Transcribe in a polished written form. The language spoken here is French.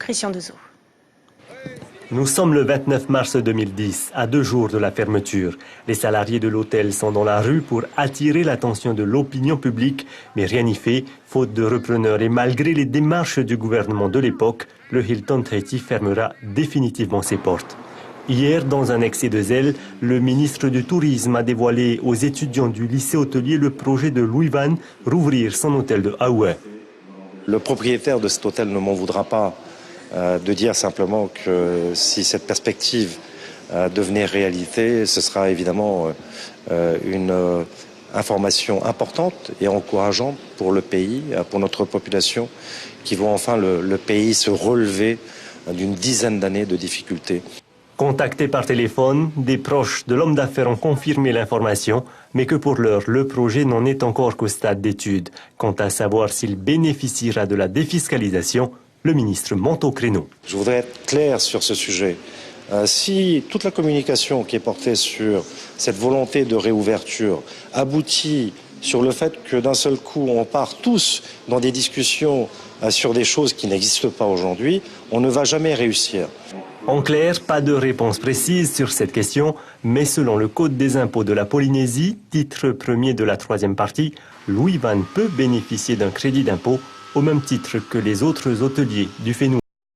Christian Dezeaux. Nous sommes le 29 mars 2010, à 2 jours de la fermeture. Les salariés de l'hôtel sont dans la rue pour attirer l'attention de l'opinion publique, mais rien n'y fait, faute de repreneurs et malgré les démarches du gouvernement de l'époque, le Hilton Tahiti fermera définitivement ses portes. Hier, dans un excès de zèle, le ministre du Tourisme a dévoilé aux étudiants du lycée hôtelier le projet de Louis Van rouvrir son hôtel de Hawaï. Le propriétaire de cet hôtel ne m'en voudra pas de dire simplement que si cette perspective devenait réalité, ce sera évidemment une information importante et encourageante pour le pays, pour notre population, qui voit enfin le pays se relever d'une dizaine d'années de difficultés. Contactés par téléphone, des proches de l'homme d'affaires ont confirmé l'information, mais que pour l'heure, le projet n'en est encore qu'au stade d'étude. Quant à savoir s'il bénéficiera de la défiscalisation, le ministre monte au créneau. Je voudrais être clair sur ce sujet. Si toute la communication qui est portée sur cette volonté de réouverture aboutit sur le fait que d'un seul coup on part tous dans des discussions sur des choses qui n'existent pas aujourd'hui, on ne va jamais réussir. En clair, pas de réponse précise sur cette question, mais selon le Code des impôts de la Polynésie, titre premier de la 3e partie, Louis Van peut bénéficier d'un crédit d'impôt au même titre que les autres hôteliers du Fénois.